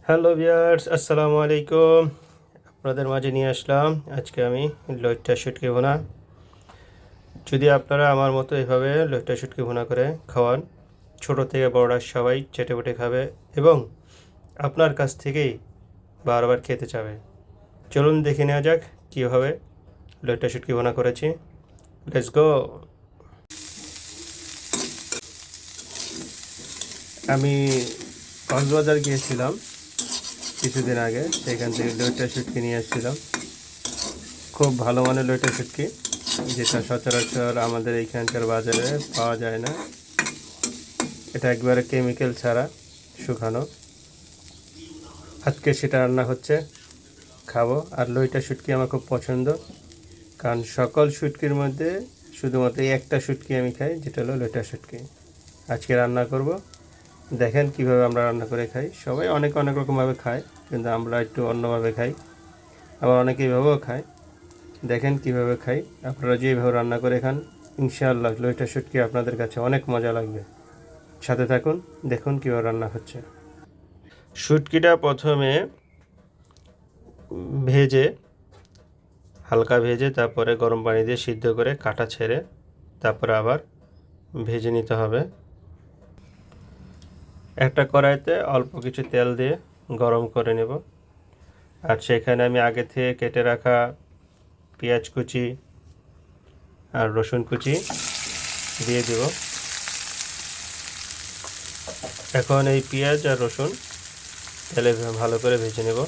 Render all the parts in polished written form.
Hello viewers, আসসালামু আলাইকুম। আপনাদের মাঝে নিয়ে আসলাম আজকে আমি লইট্টা শুটকি ভুনা। যদি আপনারা আমার মতো এভাবে লইট্টা শুটকি ভুনা করে খাওয়ান, ছোট থেকে বড়রা সবাই চেটেপুটে খাবে এবং আপনার কাছ থেকেই বারবার খেতে চাবে। চলুন দেখে নেওয়া যাক কীভাবে লইট্টা শুটকি ভুনা করেছি। Let's go. আমি কক্সবাজার গিয়েছিলাম কিছুদিন আগে, সেখান থেকে লইট্টা শুটকি নিয়ে এসেছিলাম। খুব ভালো মানের লইট্টা শুটকি, যেটা সচরাচর আমাদের এইখানকার বাজারে পাওয়া যায় না। এটা একবারে কেমিক্যাল ছাড়া শুকানো। আজকে সেটা রান্না হচ্ছে, খাবো। আর লইট্টা শুটকি আমার খুব পছন্দ, কারণ সকল শুটকির মধ্যে শুধুমাত্র এই একটা শুটকি আমি খাই, যেটা হলো লইট্টা শুটকি। আজকে রান্না করব, দেখেন কিভাবে আমরা রান্না করে খাই। সবাই অনেক অনেক রকমভাবে খায়, কিন্তু আমরা একটু অন্যভাবে খাই, আবার অনেকে এইভাবেও খায়। দেখেন কিভাবে খাই। আপনারা যেভাবে রান্না করে খান, ইনশাআল্লাহ লইট্টা শুটকি আপনাদের কাছে অনেক মজা লাগবে। সাথে থাকুন, দেখুন কীভাবে রান্না হচ্ছে। শুটকিটা প্রথমে ভেজে, হালকা ভেজে, তারপরে গরম পানি দিয়ে সিদ্ধ করে কাটা ছেড়ে তারপরে আবার ভেজে নিতে হবে। একটা কড়াইতে অল্প কিছু তেল দিয়ে গরম করে নেব। আর সেখানে আমি আগে থেকে কেটে রাখা পেঁয়াজ কুচি আর রসুন কুচি দিয়ে দেব। এখন এই পেঁয়াজ আর রসুন তেলে ভালো করে ভেজে নেব।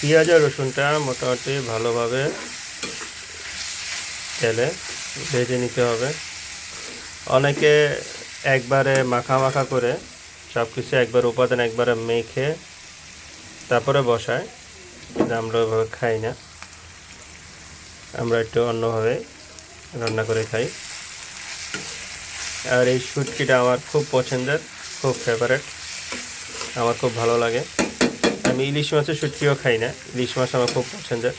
পেঁয়াজ আর রসুনটা মোটামুটি ভালোভাবে তেলে ভেজে নিতে হবে। অনেকে একবারে মাখা মাখা করে সব কিছু একবার উপাদান একবারে মেখে তারপরে বসায়, কিন্তু আমরা ওইভাবে খাই না। আমরা একটু অন্যভাবে রান্না করে খাই। আর এই শুটকিটা আমার খুব পছন্দের, খুব ফেভারেট, আমার খুব ভালো লাগে। আমি ইলিশ মাছের শুটকিও খাই না, ইলিশ মাছ আমার খুব পছন্দের,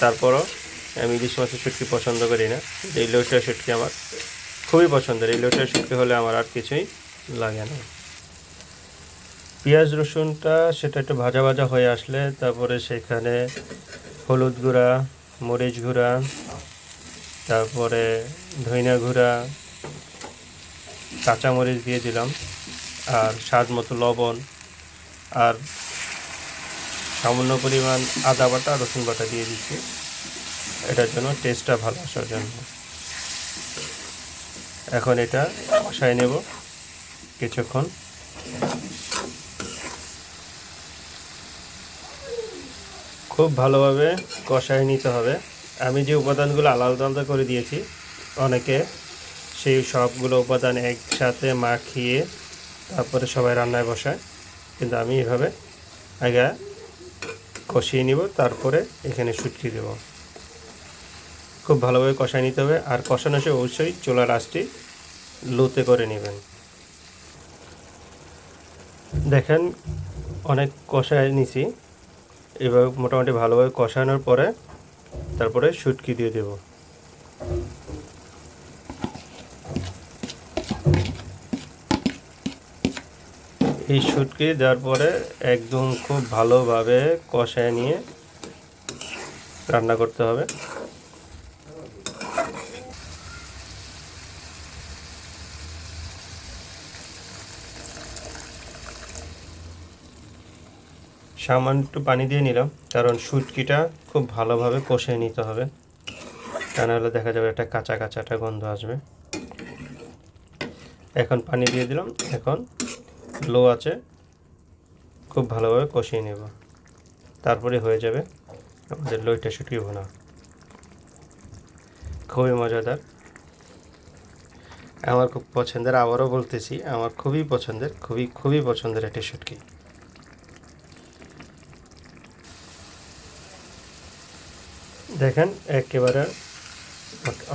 তারপরও আমি ইলিশ মাছের শুটকি পছন্দ করি না। এই লইট্টা শুটকি আমার খুবই পছন্দের। এই লইট্টা শুটকি হলে আমার আর কিছুই লাগে না। পেঁয়াজ রসুনটা সেটা একটু ভাজা ভাজা হয়ে আসলে তারপরে সেখানে হলুদ গুঁড়া, মরিচ গুঁড়া, তারপরে ধনিয়া গুঁড়া, কাঁচামরিচ দিয়ে দিলাম, আর স্বাদ মতো লবণ, আর সামান্য পরিমাণ আদা বাটা রসুন বাটা দিয়ে দিচ্ছি, এটার জন্য টেস্টটা ভালো আসার জন্য। এখন এটা কষায় নেব কিছুক্ষণ। খুব ভালোভাবে কষায় নিতে হবে। আমি যে উপাদানগুলো আলাদা আলাদা করে দিয়েছি, অনেকে সেই সবগুলো উপাদান একসাথে মাখিয়ে তারপরে সবাই রান্নায় বসায়, কিন্তু আমি এভাবে আগে কষিয়ে নিব, তারপরে এখানে শুটকি দেব। খুব ভালোভাবে কষায় নিতে হবে। আর কষানো সে অবশ্যই চুলার আঁচটি লোতে করে নেবেন। দেখেন অনেক কষায় নিছি, এবার মোটামুটি ভালোভাবে কষানোর পরে তারপরে শুটকি দিয়ে দেব। এই শুটকি দেওয়ার পরে একদম খুব ভালোভাবে কষায় নিয়ে রান্না করতে হবে। সামান্য একটু পানি দিয়ে নিলাম, কারণ শুটকিটা খুব ভালোভাবে কষিয়ে নিতে হবে, তা নাহলে দেখা যাবে একটা কাঁচা কাঁচা একটা গন্ধ আসবে। এখন পানি দিয়ে দিলাম। এখন লো আছে খুব ভালোভাবে কষিয়ে নেব, তারপরে হয়ে যাবে আমাদের লইট্টা শুটকি ভুনা। খুবই মজাদার, আমার খুব পছন্দের। আবারও বলতেছি, আমার খুবই পছন্দের, খুবই খুবই পছন্দের একটি শুটকি। দেখেন একেবারে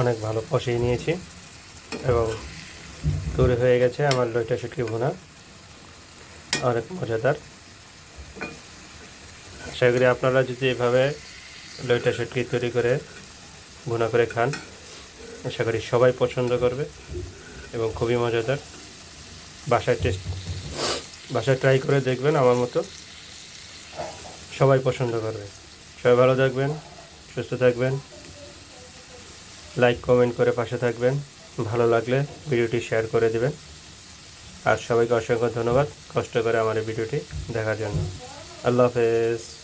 অনেক ভালো কষিয়ে নিয়েছি এবং তৈরি হয়ে গেছে আমার লইট্টা শুটকি ভুনা, অনেক মজাদার। আশা করি আপনারা যদি এভাবে লইট্টা শুটকি তৈরি করে ভুনা করে খান, আশা করি সবাই পছন্দ করবে এবং খুবই মজাদার। বাসায় ট্রাই করে দেখবেন, আমার মতো সবাই পছন্দ করবে। সবাই ভালো থাকবেন, সুস্থ থাকবেন, লাইক কমেন্ট করে পাশে থাকবেন, ভালো লাগলে ভিডিওটি শেয়ার করে দেবেন। আর সবাইকে অসংখ্য ধন্যবাদ কষ্ট করে আমার এই ভিডিওটি দেখার জন্য। আল্লাহ হাফেজ।